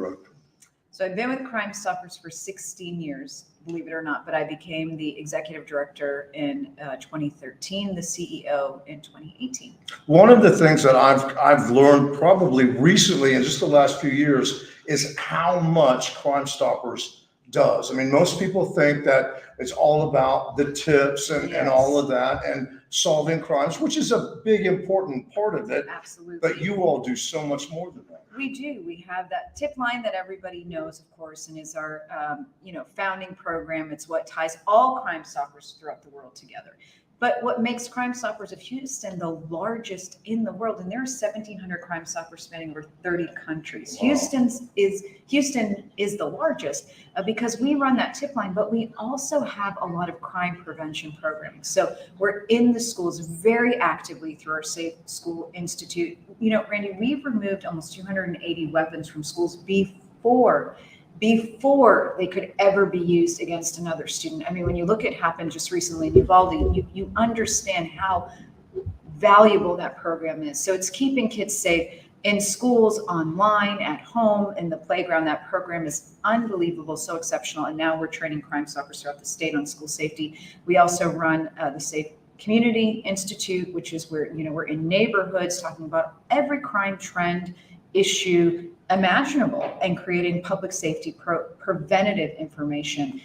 director? So I've been with CrimeStoppers for 16 years, believe it or not, but I became the executive director in 2013, the CEO in 2018. One of the things that I've learned probably recently in just the last few years is how much CrimeStoppers does. I mean, most people think that it's all about the tips and all of that and solving crimes, which is a big, important part of it. Absolutely. But you all do so much more than that. We do. We have that tip line that everybody knows, of course, and is our, founding program. It's what ties all CrimeStoppers throughout the world together. But what makes CrimeStoppers of Houston the largest in the world, and there are 1,700 CrimeStoppers spanning over 30 countries. Wow. Houston is the largest because we run that tip line, but we also have a lot of crime prevention programming. So we're in the schools very actively through our Safe School Institute. You know, Randy, we've removed almost 280 weapons from schools before they could ever be used against another student. I mean, when you look at happened just recently in Uvalde, you understand how valuable that program is. So it's keeping kids safe in schools, online, at home, in the playground. That program is unbelievable, so exceptional. And now we're training CrimeStoppers throughout the state on school safety. We also run the Safe Community Institute, which is where, we're in neighborhoods talking about every crime trend, issue imaginable, and creating public safety preventative information.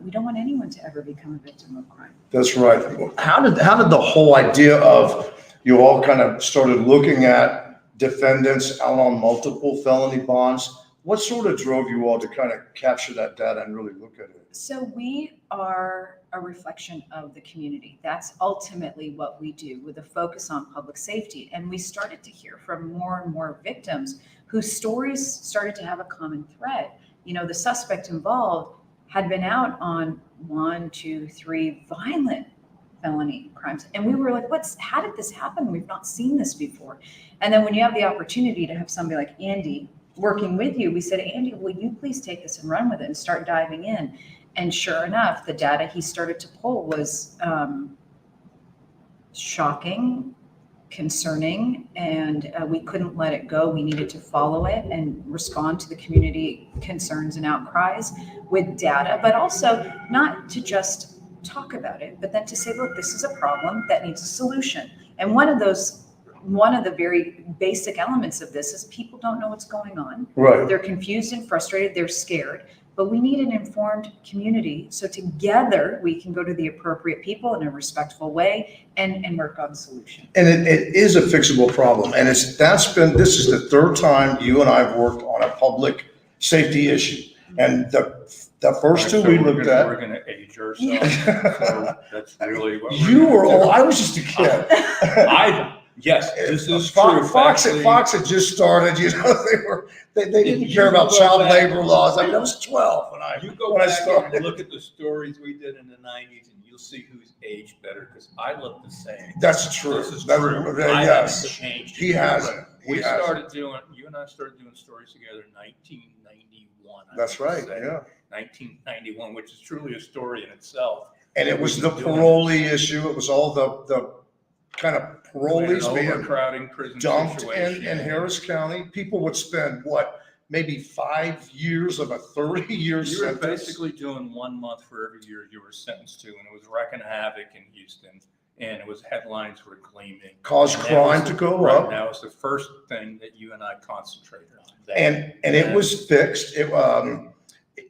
We don't want anyone to ever become a victim of crime. That's right. How did the whole idea of you all kind of started looking at defendants out on multiple felony bonds? What sort of drove you all to kind of capture that data and really look at it? So we are a reflection of the community. That's ultimately what we do, with a focus on public safety. And we started to hear from more and more victims whose stories started to have a common thread. The suspect involved had been out on 1, 2, 3 violent felony crimes. And we were like, how did this happen? We've not seen this before. And then when you have the opportunity to have somebody like Andy working with you, we said, Andy, will you please take this and run with it and start diving in? And sure enough, the data he started to pull was shocking, concerning, and we couldn't let it go. We needed to follow it and respond to the community concerns and outcries with data, but also not to just talk about it, but then to say, look, this is a problem that needs a solution. And one of the very basic elements of this is people don't know what's going on. Right. They're confused and frustrated. They're scared. But we need an informed community, so together we can go to the appropriate people in a respectful way and work on the solution. And it is a fixable problem. And this is the third time you and I have worked on a public safety issue. And the first two we looked at. We're going to age ourselves. So that's really what you were old. I was just a kid. Yes, this is true. Fox had just started. They didn't care about child labor laws. I mean, I was 12 when I started. And look at the stories we did in the 90s, and you'll see who's aged better, because I look the same. That's true. This is true. I haven't changed. He hasn't. You and I started doing stories together in 1991. That's right. Yeah. 1991, which is truly a story in itself. And it was the parolee issue. It was all the kind of parolees being overcrowding prison dumped situation in Harris County. People would spend maybe 5 years of a 30-year sentence. You were basically doing 1 month for every year you were sentenced to, and it was wrecking havoc in Houston, and it was headlines were gleaming. Caused crime to go up. That was the first thing that you and I concentrated on. And it was fixed.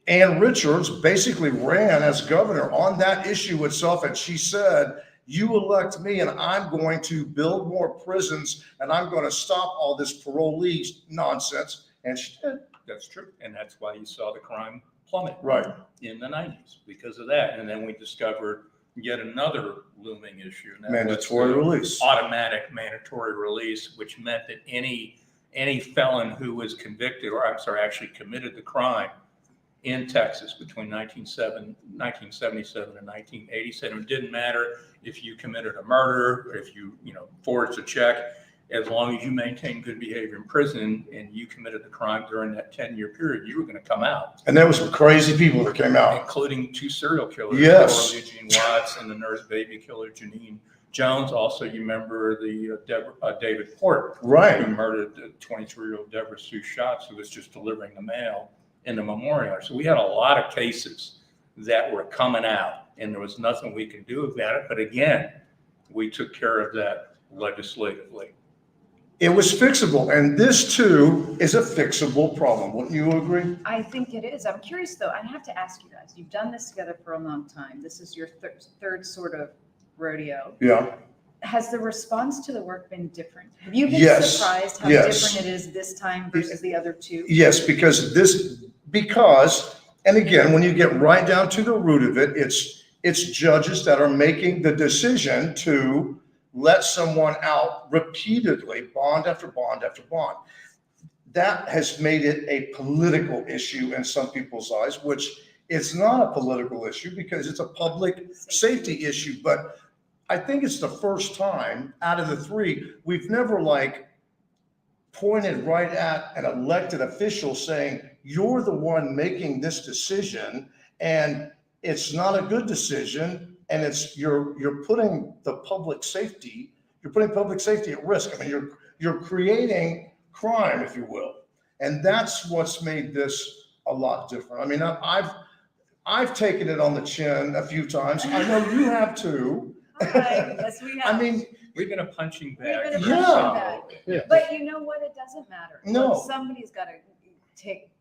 Ann Richards basically ran as governor on that issue itself, and she said, you elect me and I'm going to build more prisons and I'm going to stop all this parolee nonsense. And she did. That's true. And that's why you saw the crime plummet in the 90s because of that. And then we discovered yet another looming issue. Mandatory release. Automatic mandatory release, which meant that any felon who was convicted, actually committed the crime in Texas between 1977 and 1987. It didn't matter if you committed a murder, or if you forged a check, as long as you maintained good behavior in prison and you committed the crime during that 10-year period, you were going to come out. And there was some crazy people that came out. Including 2 serial killers. Yes. Eugene Watts and the nurse baby killer, Janine Jones. Also, you remember the David Port, Right. who murdered the 23-year-old Deborah Sue Schatz, who was just delivering the mail in the memorial. So we had a lot of cases that were coming out, and there was nothing we could do about it. But again, we took care of that legislatively. It was fixable, and this too is a fixable problem. Wouldn't you agree? I think it is. I'm curious though, I have to ask you guys, you've done this together for a long time. This is your third sort of rodeo. Yeah. Has the response to the work been different? Have you been Yes. surprised how Yes. different it is this time versus the other two? Yes, because and again, when you get right down to the root of it, it's judges that are making the decision to let someone out repeatedly, bond after bond after bond. That has made it a political issue in some people's eyes, which it's not a political issue because it's a public safety issue. But I think it's the first time out of the three, we've never pointed right at an elected official saying, you're the one making this decision and it's not a good decision. And you're putting public safety at risk. I mean, you're creating crime, if you will. And that's what's made this a lot different. I mean, I've taken it on the chin a few times. I know you have too. All right, yes, we have. I mean, We've been a punching bag. We've been a punching Yeah. bag. But you know what? It doesn't matter. No. Look, somebody's got to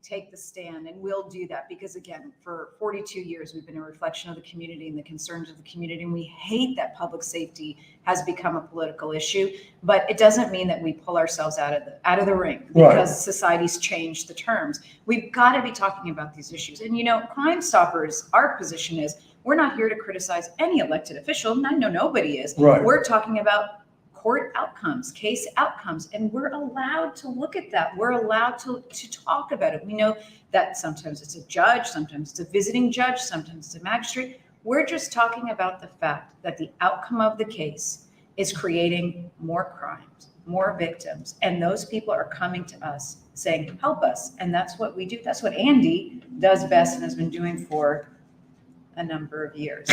take the stand, and we'll do that because, again, for 42 years, we've been a reflection of the community and the concerns of the community. And we hate that public safety has become a political issue, but it doesn't mean that we pull ourselves out of the ring because Right. society's changed the terms. We've got to be talking about these issues. And, CrimeStoppers, our position is we're not here to criticize any elected official. And I know nobody is. Right. We're talking about court outcomes, case outcomes, and we're allowed to look at that. We're allowed to talk about it. We know that sometimes it's a judge, sometimes it's a visiting judge, sometimes it's a magistrate. We're just talking about the fact that the outcome of the case is creating more crimes, more victims, and those people are coming to us saying, help us. And that's what we do. That's what Andy does best and has been doing for a number of years.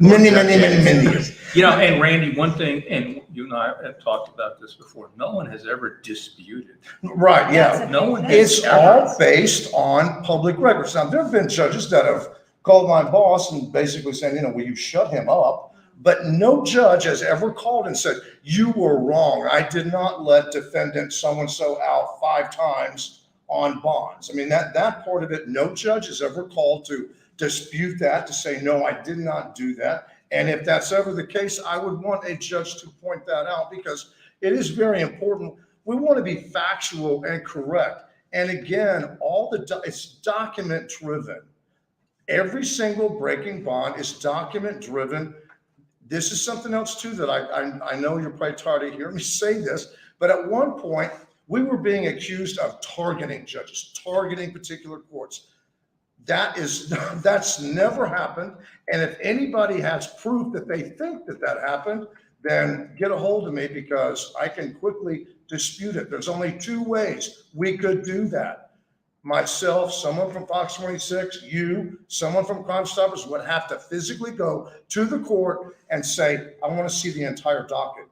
many years. And Randy, one thing, and you and I have talked about this before, no one has ever disputed. Right, yeah. That's a No big one thing. It's all based on public records. Now, there have been judges that have called my boss and basically saying, will you shut him up? But no judge has ever called and said, you were wrong. I did not let defendant so-and-so out 5 times on bonds. I mean, that part of it, no judge has ever called to dispute that, to say, no, I did not do that. And if that's ever the case, I would want a judge to point that out because it is very important. We want to be factual and correct. And again, it's document driven. Every single breaking bond is document driven. This is something else too that I know you're probably tired of hearing me say this, but at one point we were being accused of targeting judges, targeting particular courts. That's never happened. And if anybody has proof that they think that happened, then get a hold of me because I can quickly dispute it. There's only 2 ways we could do that. Myself, someone from Fox 26, you, someone from CrimeStoppers would have to physically go to the court and say, I want to see the entire docket.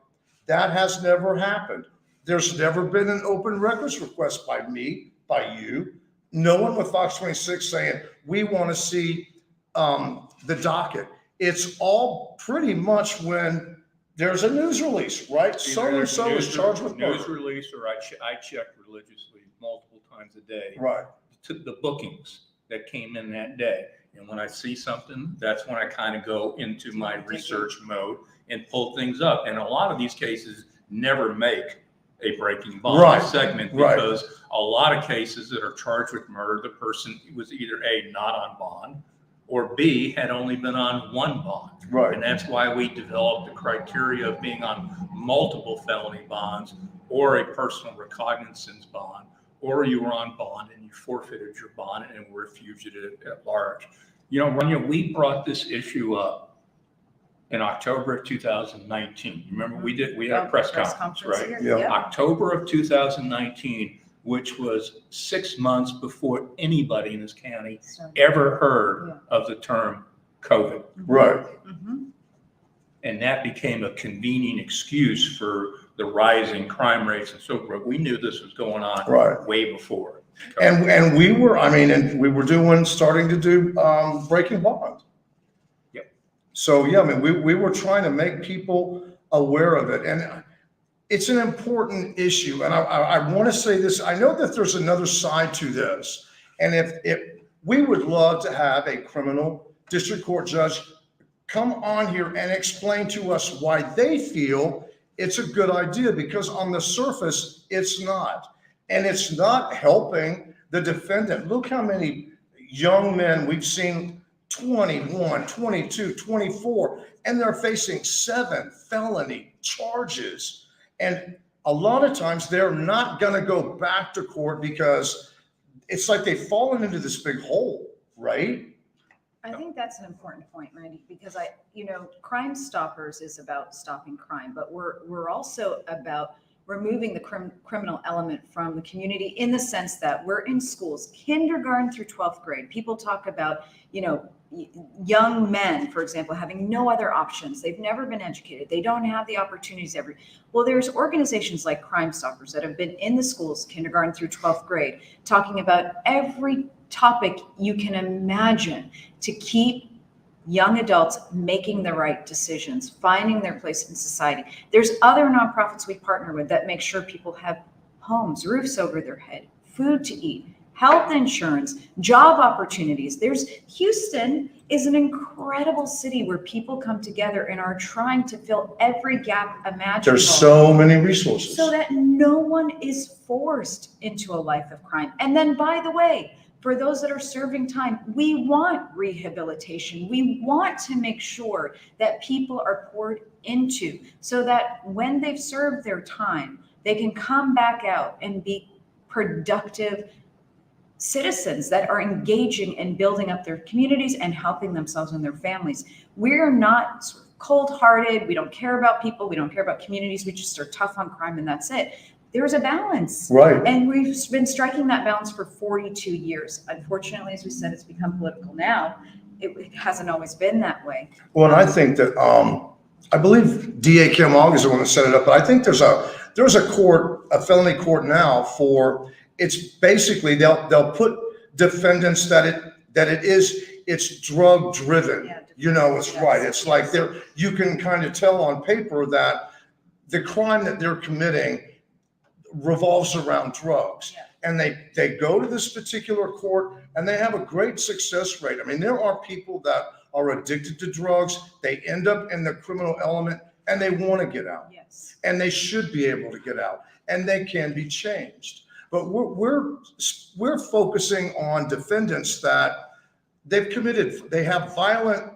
That has never happened. There's never been an open records request by me, by you. No one with Fox 26 saying, we want to see the docket. It's all pretty much when there's a news release, right? So-and-so is charged with murder. News release, or I check religiously multiple times a day. Right. To the bookings that came in that day. And when I see something, that's when I kind of go into my research mode and pull things up. And a lot of these cases never make a breaking bond segment because a lot of cases that are charged with murder, the person was either A, not on bond, or B, had only been on 1 bond. Right. And that's why we developed the criteria of being on multiple felony bonds or a personal recognizance bond, or you were on bond and you forfeited your bond and were a fugitive at large. Rania, we brought this issue up in October of 2019. Remember, we had a press conference, right? Yeah. Yeah. October of 2019, which was 6 months before anybody in this county ever heard of the term COVID. Right. Mhm. And that became a convenient excuse for the rising crime rates and so forth. We knew this was going on Right. way before. And we were, I mean, and we were starting to do breaking bond. Yep. So, yeah, I mean, we were trying to make people aware of it. And it's an important issue. And I want to say this, I know that there's another side to this. And if we would love to have a criminal district court judge come on here and explain to us why they feel it's a good idea, because on the surface, it's not. And it's not helping the defendant. Look how many young men we've seen, 21, 22, 24, and they're facing 7 felony charges. And a lot of times they're not going to go back to court because it's like they've fallen into this big hole, right? I think that's an important point, Randy, because Crime Stoppers is about stopping crime, but we're also about removing the criminal element from the community, in the sense that we're in schools, kindergarten through 12th grade. People talk about, young men, for example, having no other options. They've never been educated. They don't have the opportunities well, there's organizations like Crime Stoppers that have been in the schools, kindergarten through 12th grade, talking about every topic you can imagine to keep young adults making the right decisions, finding their place in society. There's other nonprofits we partner with that make sure people have homes, roofs over their head, food to eat, health insurance, job opportunities. Houston is an incredible city where people come together and are trying to fill every gap imaginable. There's so many resources. So that no one is forced into a life of crime. And then, by the way, for those that are serving time, we want rehabilitation. We want to make sure that people are poured into, so that when they've served their time, they can come back out and be productive citizens that are engaging in building up their communities and helping themselves and their families. We're not sort of cold-hearted. We don't care about people. We don't care about communities. We just are tough on crime, and that's it. There's a balance. Right. And we've been striking that balance for 42 years. Unfortunately, as we said, it's become political now. It hasn't always been that way. Well, and I think that, I believe DA Kim Ogg is the one that set it up, but I think there's a court, a felony court now for, it's basically, they'll put defendants it's drug driven. Yeah, it's right. It's like you can kind of tell on paper that the crime that they're committing revolves around drugs. Yeah. And they go to this particular court and they have a great success rate. I mean, there are people that are addicted to drugs. They end up in the criminal element and they want to get out. Yes. And they should be able to get out, and they can be changed. But we're focusing on defendants that they have violent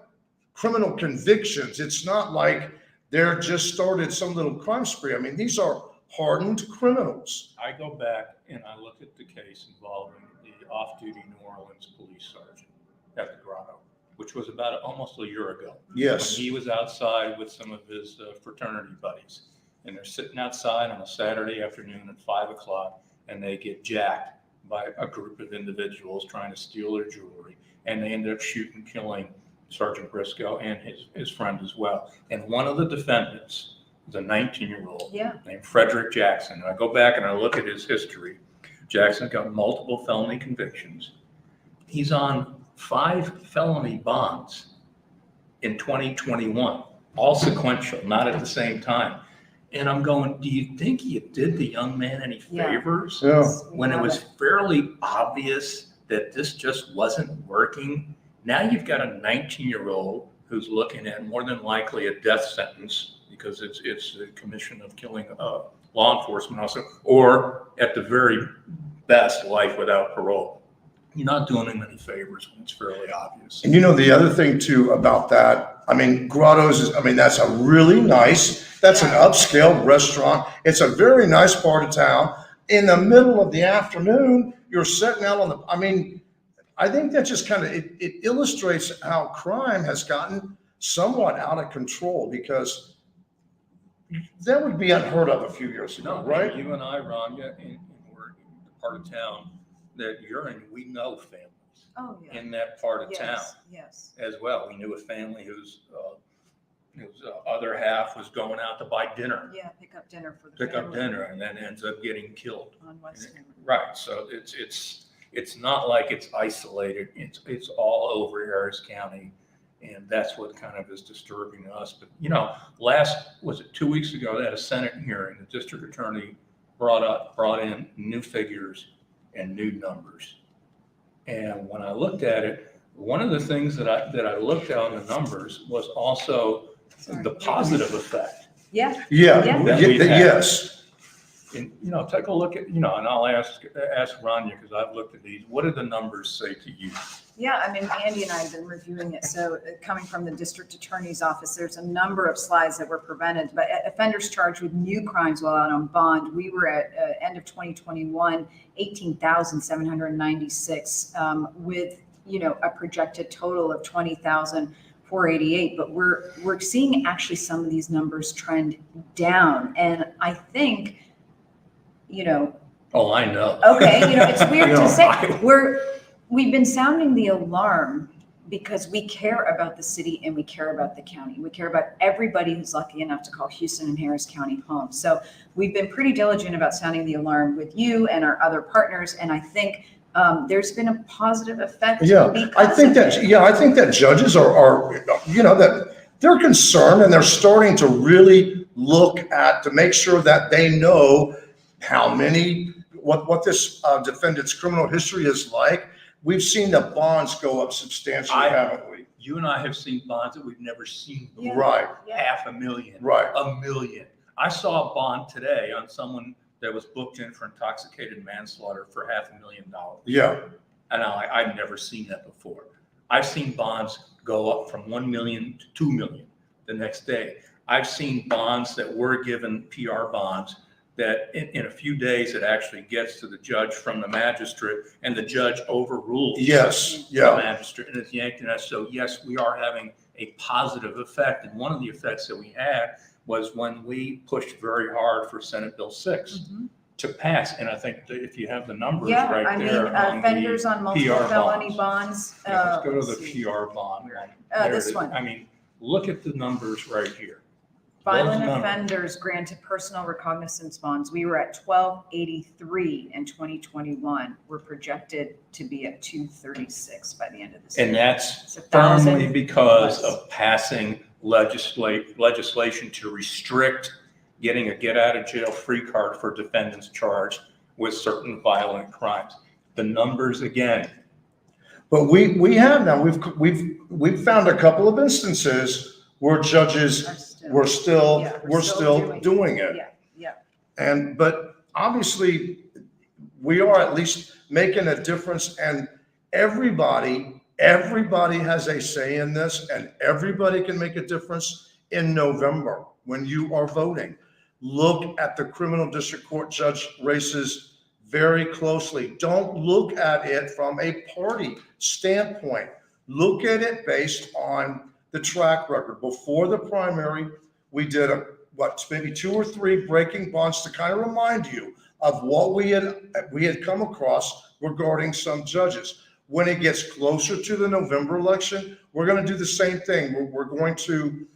criminal convictions. It's not like they're just started some little crime spree. I mean, these are hardened criminals. I go back and I look at the case involving the off-duty New Orleans police sergeant at the Grotto, which was about almost a year ago. Yes. When he was outside with some of his fraternity buddies, and they're sitting outside on a Saturday afternoon at 5 o'clock, and they get jacked by a group of individuals trying to steal their jewelry, and they end up shooting, killing Sergeant Briscoe and his friend as well. And one of the defendants, the 19-year-old named Frederick Jackson. And I go back and I look at his history. Jackson got multiple felony convictions. He's on 5 felony bonds in 2021, all sequential, not at the same time. And I'm going, do you think you did the young man any favors? Yeah. When it was fairly obvious that this just wasn't working? Now you've got a 19-year-old who's looking at more than likely a death sentence, because it's the commission of killing a law enforcement officer, or at the very best, life without parole. You're not doing him any favors when it's fairly obvious. And the other thing too about that, I mean, Grotto's that's a really nice, that's an upscale restaurant. It's a very nice part of town. In the middle of the afternoon, you're sitting out I think that just kind of, it illustrates how crime has gotten somewhat out of control, because that would be unheard of a few years ago, right? You and I, Rania, and we're in the part of town that you're in, we know families in that part of town Yes. as well. We knew a family whose other half was going out to buy dinner, Yeah, pick up dinner for the pick up family dinner, and then ends up getting killed. on West Hamlin. Right, so it's not like it's isolated, it's all over Harris County, and that's what kind of is disturbing to us. But, was it 2 weeks ago, they had a Senate hearing, the district attorney brought in new figures and new numbers. And when I looked at it, one of the things that I looked at on the numbers was also the positive effect. Yeah, Yeah, Yeah. yes. And, take a look at, and I'll ask Rania, because I've looked at these, what do the numbers say to you? yeah, I mean, Andy and I have been reviewing it, so coming from the district attorney's office, there's a number of slides that were prevented, but offenders charged with new crimes while out on bond, we were at end of 2021, 18,796, with, a projected total of 20,488, but we're seeing actually some of these numbers trend down, and I think, Oh, I know. okay, it's weird to say, I- we've been sounding the alarm because we care about the city and we care about the county. We care about everybody who's lucky enough to call Houston and Harris County home. So we've been pretty diligent about sounding the alarm with you and our other partners. And I think there's been a positive effect. Yeah, I think that judges are that they're concerned and they're starting to really look at to make sure that they know how many, what this defendant's criminal history is like. We've seen the bonds go up substantially, haven't we? You and I have seen bonds that we've never seen before. Yeah. Right, $500,000. right. $1 million. I saw a bond today on someone that was booked in for intoxicated manslaughter for $500,000. Yeah, And I've never seen that before. I've seen bonds go up from 1 million to 2 million the next day. I've seen bonds that were given, PR bonds, that in a few days it actually gets to the judge from the magistrate, and the judge overrules yes, the yeah. magistrate, and it's yanked in us. So yes, we are having a positive effect. And one of the effects that we had was when we pushed very hard for Senate Bill 6 to pass. And I think that if you have the numbers Yeah, right I mean, there. offenders on multiple PR felony bonds. Yeah, let's go to let's the see. PR bond one. This There it is. one. I mean, look at the numbers right here. Violent Those numbers. offenders granted personal recognizance bonds. We were at 1283 in 2021. We're projected to be at 236 by the end of this year. And that's It's 1,000 firmly because less. of passing legislation to restrict getting a get-out-of-jail-free card for defendants charged with certain violent crimes. The numbers, again. But we have now, we've found a couple of instances where judges we're still doing it. Yeah. But obviously we are at least making a difference, and everybody has a say in this, and everybody can make a difference in November when you are voting. Look at the criminal district court judge races very closely. Don't look at it from a party standpoint. Look at it based on the track record. Before the primary, we did maybe 2 or 3 breaking bonds to kind of remind you of what we had come across regarding some judges. When it gets closer to the November election, we're going to do the same thing. We're going to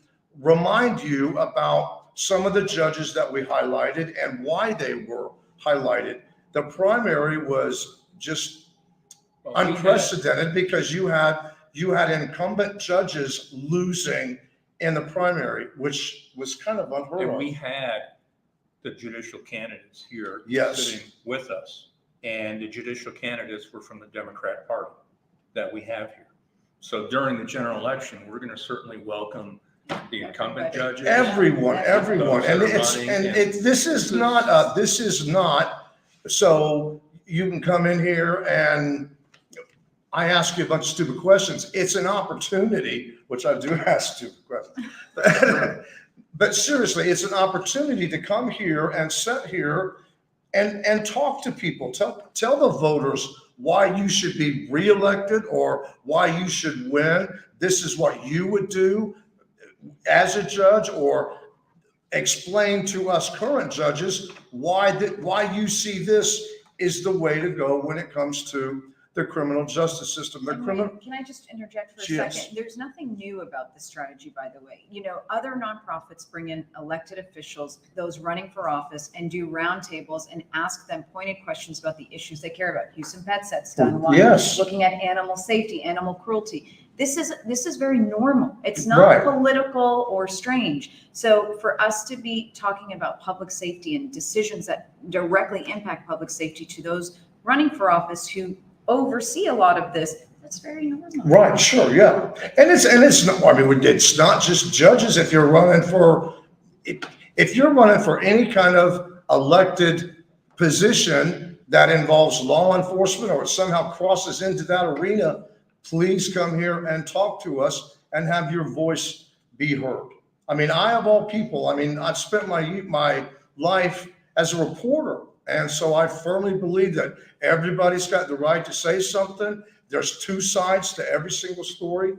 remind you about some of the judges that we highlighted and why they were highlighted. The primary was just unprecedented because you had incumbent judges losing in the primary, which was kind of unheard And of. we had the judicial candidates here sitting with us. And the judicial candidates were from the Democrat Party that we have here. So during the general election, we're going to certainly welcome the incumbent judges. Everyone. This is not, so you can come in here and I ask you a bunch of stupid questions. It's an opportunity, which I do ask stupid questions. But seriously, it's an opportunity to come here and sit here and talk to people. Tell the voters why you should be reelected or why you should win. This is what you would do as a judge, or explain to us current judges why you see this is the way to go when it comes to the criminal justice system. The And criminal, Can I just interject for a Yes. second? There's nothing new about this strategy, by the way. Other nonprofits bring in elected officials, those running for office, and do roundtables and ask them pointed questions about the issues they care about. Houston Pet Set's done one. Yes. Looking at animal safety, animal cruelty. This is very normal. It's not Right. political or strange. So for us to be talking about public safety and decisions that directly impact public safety to those running for office who oversee a lot of this, that's very normal. right, sure, yeah. And it's not, I mean, it's not just judges. If you're running for, if you're running for any kind of elected position that involves law enforcement or it somehow crosses into that arena, please come here and talk to us and have your voice be heard. I mean, I of all people, I mean, I've spent my life as a reporter. And so I firmly believe that everybody's got the right to say something. There's two sides to every single story.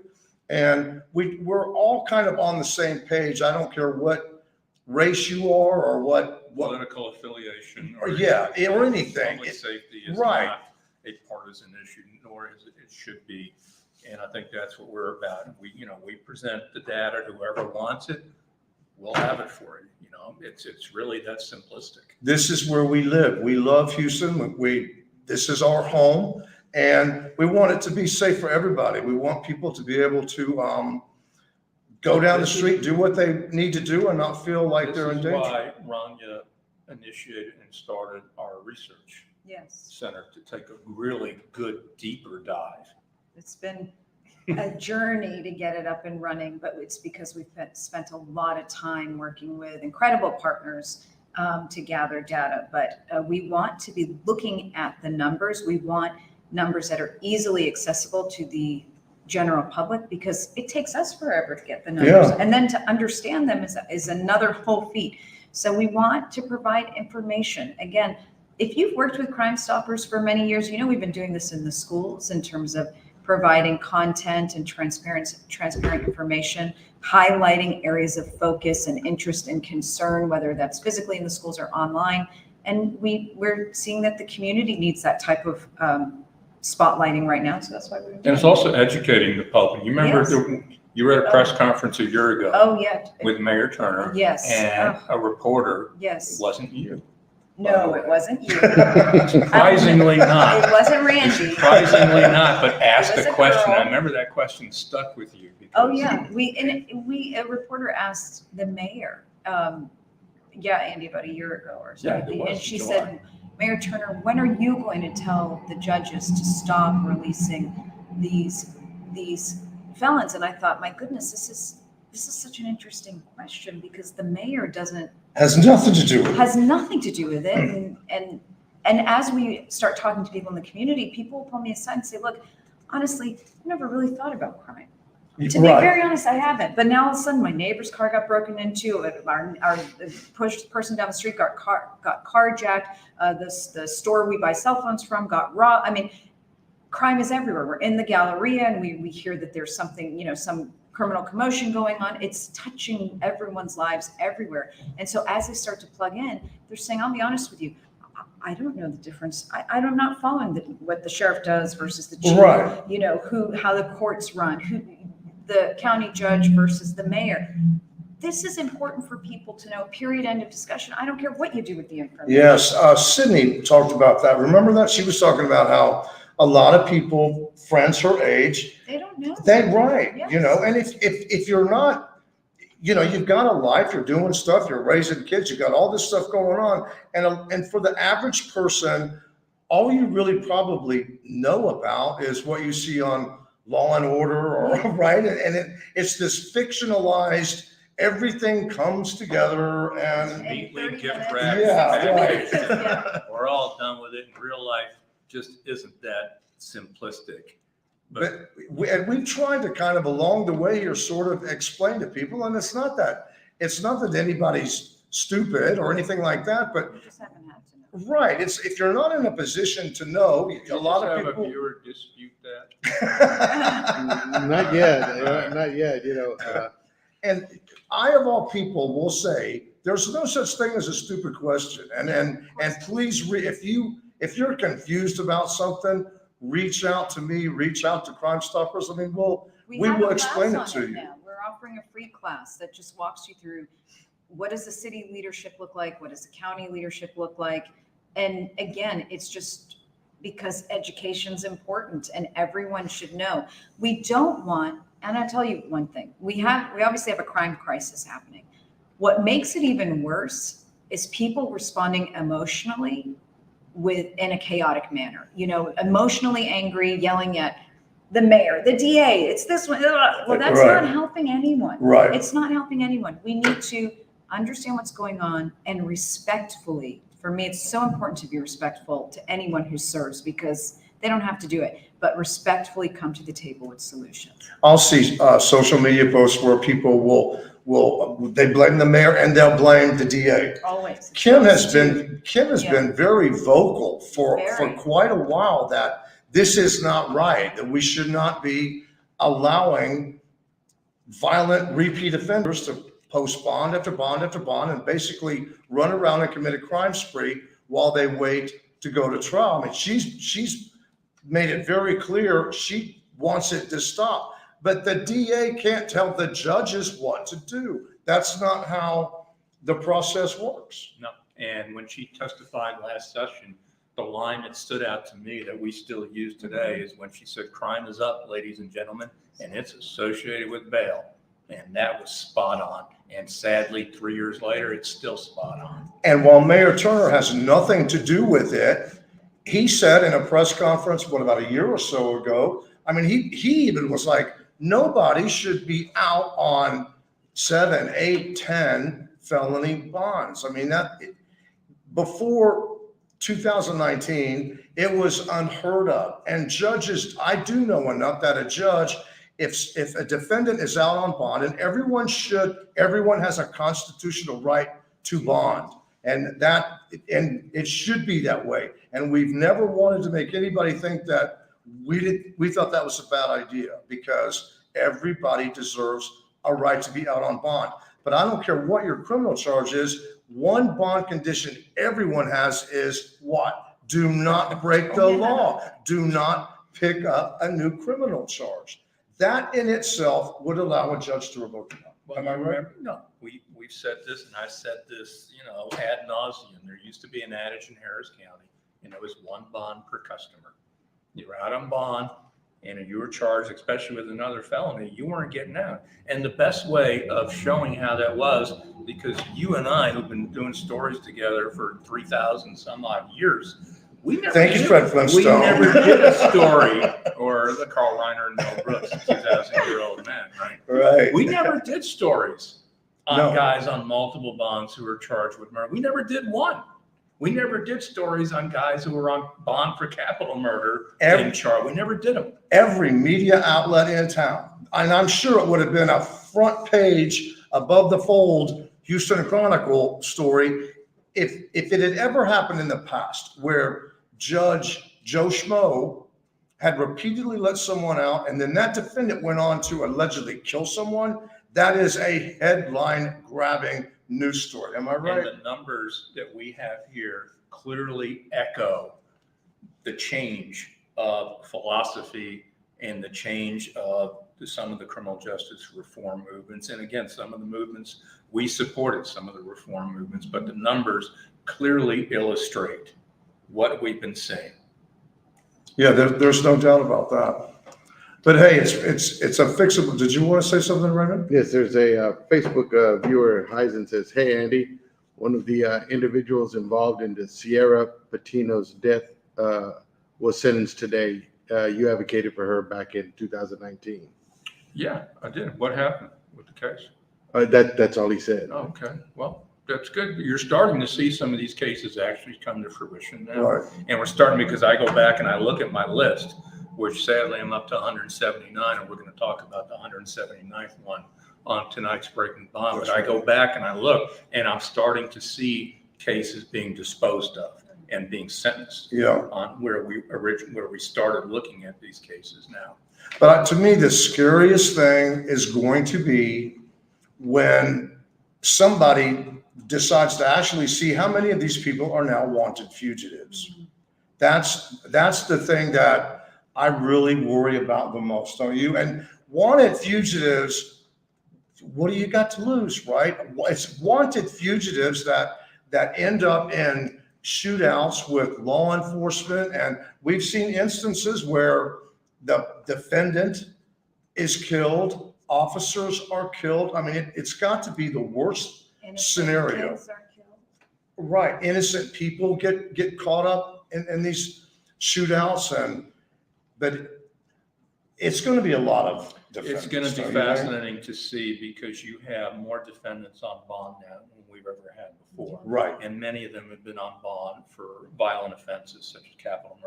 And we're all kind of on the same page. I don't care what race you are or what Political affiliation. or anything. Public safety is Right. not a partisan issue, nor is it should be. And I think that's what we're about. We present the data, whoever wants it, we'll have it for you. It's really that simplistic. This is where we live. We love Houston. This is our home, and we want it to be safe for everybody. We want people to be able to go down the street, do what they need to do, and not feel like they're in danger. This is why Rania initiated and started our research Yes. center to take a really good, deeper dive. It's been a journey to get it up and running, but it's because we've spent a lot of time working with incredible partners to gather data. But we want to be looking at the numbers. We want numbers that are easily accessible to the general public because it takes us forever to get the numbers. Yeah. And then to understand them is another whole feat. So we want to provide information. Again, if you've worked with CrimeStoppers for many years, we've been doing this in the schools in terms of providing content and transparent information, highlighting areas of focus and interest and concern, whether that's physically in the schools or online. And we're seeing that the community needs that type of spotlighting right now. So that's why we're doing it. And it's also educating the public. You remember Yes. you were at a press conference a year ago Oh, yeah. with Mayor Turner. Yes. And a reporter. Yes. It wasn't you. No, it wasn't you. Surprisingly not. It wasn't Randy. Surprisingly not, but asked was a a question. girl. I remember that question stuck with you. Oh, because- yeah. A reporter asked the mayor, Andy, about a year ago or Yeah, it something. was And in she July. said, Mayor Turner, when are you going to tell the judges to stop releasing these felons? And I thought, my goodness, this is such an interesting question because the mayor Has nothing to do with it. has nothing to do with it. And as we start talking to people in the community, people will pull me aside and say, look, honestly, I've never really thought about crime. To be Right. very honest, I haven't. But now all of a sudden, my neighbor's car got broken into. Our person down the street got carjacked. The store we buy cell phones from got robbed. I mean, crime is everywhere. We're in the Galleria, and we hear that there's something, some criminal commotion going on. It's touching everyone's lives everywhere. And so as they start to plug in, they're saying, I'll be honest with you, I don't know the difference. I'm not following what the sheriff does versus the chief. Right. How the courts run, the county judge versus the mayor. This is important for people to know, period, end of discussion. I don't care what you do with the information. Yes, Sydney talked about that. Remember that? She was talking about how a lot of people, friends her age, They don't know. right, Yes. and if you're not, you've got a life, you're doing stuff, you're raising kids, you've got all this stuff going on. And for the average person, all you really probably know about is what you see on Law and Order, or right? And it's this fictionalized, everything comes together and Neatly 30 gift minutes. wrapped. Yeah, right. Yeah. We're all done with it. In real life just isn't that simplistic. But we've tried to kind of along the way here sort of explain to people, and it's not that anybody's stupid or anything like that, but You just haven't had to know. right, it's if you're not in a position to know, a lot of Have a people. viewer dispute that. Not yet, not yet, And I, of all people, will say there's no such thing as a stupid question. And please, if you're confused about something, reach out to me, reach out to Crime Stoppers. I mean, we have will a explain class it on to you. now. We're offering a free class that just walks you through what does the city leadership look like? What does the county leadership look like? And again, it's just because education's important and everyone should know. We don't want, and I'll tell you one thing, we obviously have a crime crisis happening. What makes it even worse is people responding emotionally in a chaotic manner, emotionally angry, yelling at the mayor, the DA, it's this one. Well, that's Right. not helping anyone. Right. It's not helping anyone. We need to understand what's going on and respectfully, for me, it's so important to be respectful to anyone who serves because they don't have to do it, but respectfully come to the table with solutions. I'll see social media posts where people they blame the mayor and they'll blame the DA. Always. Kim has been very vocal for Very. quite a while that this is not right, that we should not be allowing violent repeat offenders to post bond after bond after bond and basically run around and commit a crime spree while they wait to go to trial. I mean, she's made it very clear she wants it to stop, but the DA can't tell the judges what to do. That's not how the process works. No, and when she testified last session, the line that stood out to me that we still use today is when she said, crime is up, ladies and gentlemen, and it's associated with bail. And that was spot on. And sadly, 3 years later, it's still spot on. And while Mayor Turner has nothing to do with it, he said in a press conference, about a year or so ago, I mean, he even was like, nobody should be out on 7, 8, 10 felony bonds. I mean, before 2019, it was unheard of. And judges, I do know enough that a judge, if a defendant is out on bond, and everyone has a constitutional right to bond, and it should be that way. And we've never wanted to make anybody think that we thought that was a bad idea, because everybody deserves a right to be out on bond. But I don't care what your criminal charge is. One bond condition everyone has is what? Do not break the law. Do not pick up a new criminal charge. That in itself would allow a judge to revoke it. Well, Am I right? No, we've said this, and I said this, ad nauseum. There used to be an adage in Harris County, and it was one bond per customer. You were out on bond, and if you were charged, especially with another felony, you weren't getting out. And the best way of showing how that was, because you and I, who've been doing stories together for 3,000 some odd years, Thank you, Fred Flintstone. We never did a story, or the Carl Reiner and Mel Brooks, 2,000-year-old men, right? Right. We never did stories on No. guys on multiple bonds who were charged with murder. We never did one. We never did stories on guys who were on bond for capital murder and charged. We never did them. Every media outlet in town, and I'm sure it would have been a front page above the fold Houston Chronicle story if it had ever happened in the past, where Judge Joe Schmo had repeatedly let someone out, and then that defendant went on to allegedly kill someone. That is a headline-grabbing news story. Am I right? And the numbers that we have here clearly echo the change of philosophy and the change of some of the criminal justice reform movements. And again, some of the movements, we supported some of the reform movements, but the numbers clearly illustrate what we've been saying. Yeah, there's no doubt about that. But hey, it's a fixable. Did you want to say something, Raymond? Yes, there's a Facebook viewer, Heisen, says, "Hey, Andy, one of the individuals involved in the Sierra Patino's death was sentenced today. You advocated for her back in 2019. Yeah, I did. What happened with the case? That's all he said. Oh, okay, well, that's good. You're starting to see some of these cases actually come to fruition now. Right. And we're starting, because I go back and I look at my list, which sadly I'm up to 179, and we're going to talk about the 179th one on tonight's Breaking Bond. But I go back and I look, and I'm starting to see cases being disposed of and being sentenced. Yeah. On where we started looking at these cases now. But to me, the scariest thing is going to be when somebody decides to actually see how many of these people are now wanted fugitives. That's the thing that I really worry about the most, don't you? And wanted fugitives, what do you got to lose, right? It's wanted fugitives that end up in shootouts with law enforcement. And we've seen instances where the defendant is killed, officers are killed. I mean, it's got to be the worst Innocent scenario. kids are killed. Right. Innocent people get caught up in these shootouts, but it's going to be a lot of defendants. It's going to be don't you think? fascinating to see because you have more defendants on bond now than we've ever had before. Right. And many of them have been on bond for violent offenses such as capital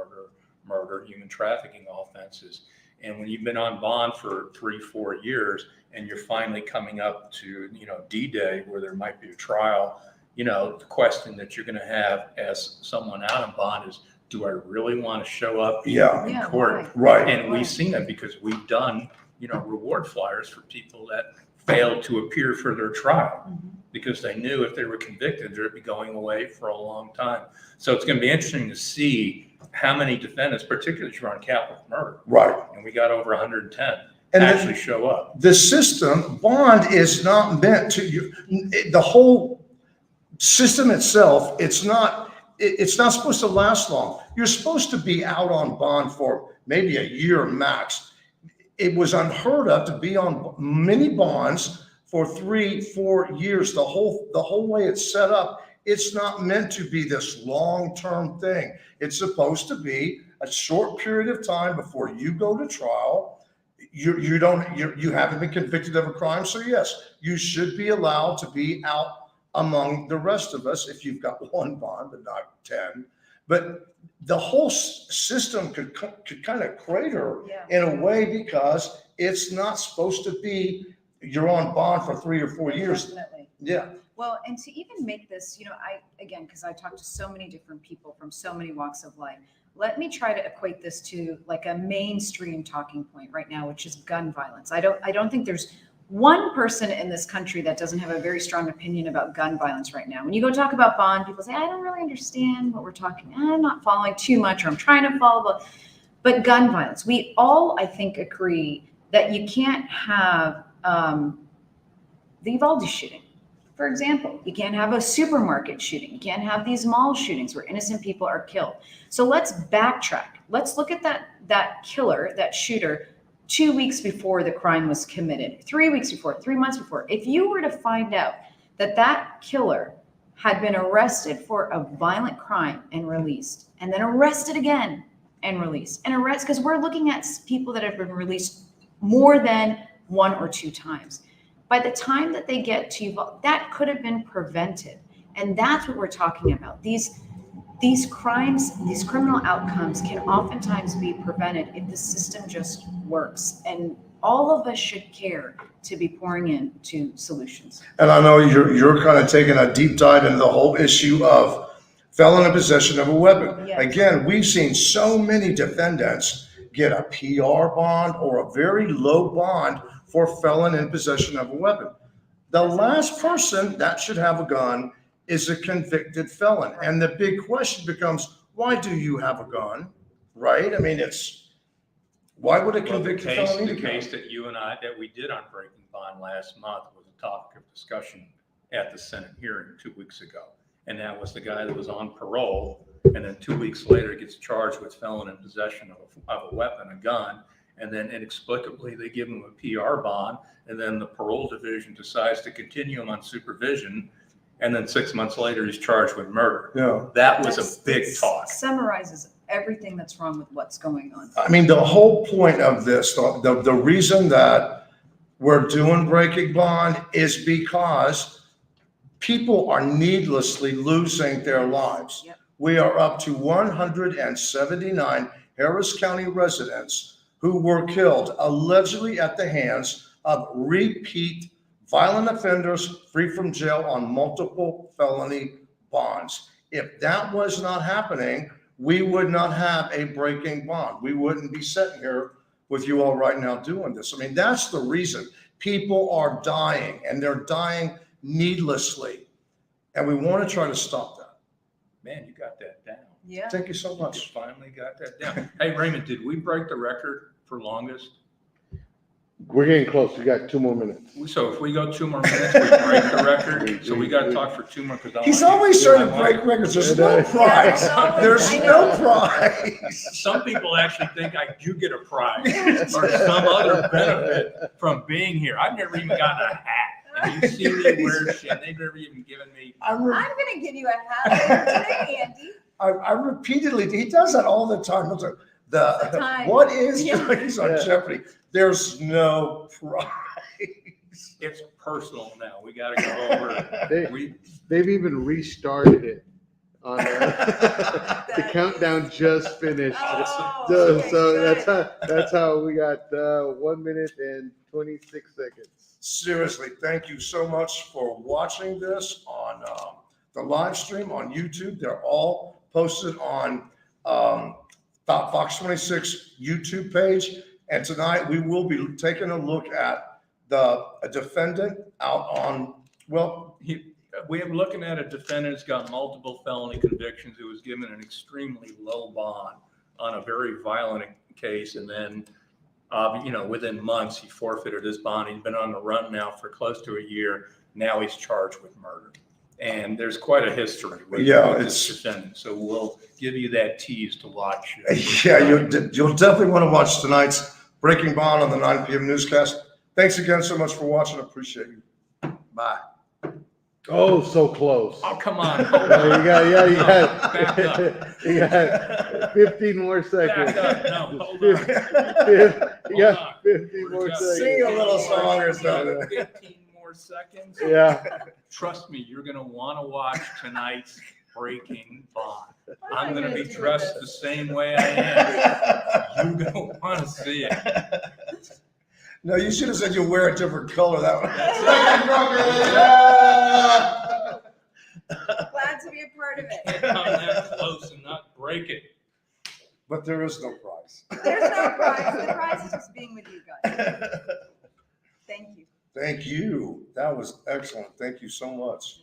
murder, human trafficking offenses. And when you've been on bond for 3-4 years and you're finally coming up to, D-Day where there might be a trial, the question that you're going to have as someone out on bond is, do I really want to show up in court? Right. And we've seen that because we've done, reward flyers for people that failed to appear for their trial because they knew if they were convicted, they'd be going away for a long time. So it's going to be interesting to see how many defendants, particularly if you're on capital murder. Right. And we got over 110 And actually show up. The system, bond is not meant to, the whole system itself, it's not supposed to last long. You're supposed to be out on bond for maybe a year max. It was unheard of to be on many bonds for 3-4 years. The whole way it's set up, it's not meant to be this long-term thing. It's supposed to be a short period of time before you go to trial. You haven't been convicted of a crime, so yes, you should be allowed to be out among the rest of us if you've got one bond, but not 10. But the whole system could kind of crater in a way because it's not supposed to be you're on bond for 3 or 4 years. Definitely. Yeah. Well, and to even make this, because I talked to so many different people from so many walks of life, let me try to equate this to like a mainstream talking point right now, which is gun violence. I don't think there's one person in this country that doesn't have a very strong opinion about gun violence right now. When you go talk about bond, people say, I don't really understand what we're talking. I'm not following too much, or I'm trying to follow. But gun violence, we all, I think, agree that you can't have the Uvalde shooting. For example, you can't have a supermarket shooting. You can't have these mall shootings where innocent people are killed. So let's backtrack. Let's look at that killer, that shooter, 2 weeks before the crime was committed, 3 weeks before, 3 months before. If you were to find out that killer had been arrested for a violent crime and released, and then arrested again and released, because we're looking at people that have been released more than 1 or 2 times. By the time that they get to Uvalde, that could have been prevented. And that's what we're talking about. These crimes, these criminal outcomes can oftentimes be prevented if the system just works. And all of us should care to be pouring into solutions. And I know you're kind of taking a deep dive into the whole issue of felon in possession of a weapon. Yes. Again, we've seen so many defendants get a PR bond or a very low bond for felon in possession of a weapon. The last person that should have a gun is a convicted felon. And the big question becomes, why do you have a gun? Right? I mean, why would a convicted felon need a gun? The case that you and I, that we did on Breaking Bond last month was a topic of discussion at the Senate hearing 2 weeks ago. And that was the guy that was on parole. And then 2 weeks later gets charged with felon in possession of a weapon, a gun. And then inexplicably, they give him a PR bond. And then the parole division decides to continue him on supervision. And then 6 months later, he's charged with murder. Yeah. That was a big talk. Summarizes everything that's wrong with what's going on. I mean, the whole point of this, the reason that we're doing Breaking Bond is because people are needlessly losing their lives. Yep. We are up to 179 Harris County residents who were killed allegedly at the hands of repeat violent offenders free from jail on multiple felony bonds. If that was not happening, we would not have a breaking bond. We wouldn't be sitting here with you all right now doing this. I mean, that's the reason people are dying, and they're dying needlessly. And we want to try to stop that. Man, you got that down. Yeah. Thank you so You much. finally got that down. Hey, Raymond, did we break the record for longest? We're getting close. We got 2 more minutes. So if we go 2 more minutes, we break the record. So we got to talk for 2 more because He's always trying to break records. There's no prize. Yeah, There's I no know. prize. Some people actually think I do get a prize or some other benefit from being here. I've never even gotten a hat. And you see me wear shit. They've never even given me. I'm going to give you a hat later today, Andy. I repeatedly, he does that all the time. The time. What is, Yeah. he's on Jeopardy. There's no prize. It's personal now. We got to go over. They've even restarted it on the countdown just finished. Oh, So okay, that's how we got 1 minute and 26 seconds. Seriously, thank you so much for watching this on the live stream on YouTube. They're all posted on Fox 26 YouTube page. And tonight we will be taking a look at a defendant out on, well, We are looking at a defendant who's got multiple felony convictions who was given an extremely low bond on a very violent case. And then, within months, he forfeited his bond. He's been on the run now for close to a year. Now he's charged with murder. And there's quite a history with this defendant. So we'll give you that tease to watch. Yeah, you'll definitely want to watch tonight's Breaking Bond on the 9 p.m. newscast. Thanks again so much for watching. I appreciate you. Bye. Oh, so close. Oh, come on. You got Back up. you got 15 more seconds. Back up. No, hold on. You got 15 more seconds. Sing a little song or something. 15 more seconds. Yeah. Trust me, you're going to want to watch tonight's Breaking Bond. I'm going to be dressed the same way I am. You're going to want to see it. No, you should have said you'll wear a different color. That one. Glad to be a part of Can't it. come that close and not break it. But there is no prize. There's no prize. The prize is just being with you guys. Thank you. Thank you. That was excellent. Thank you so much.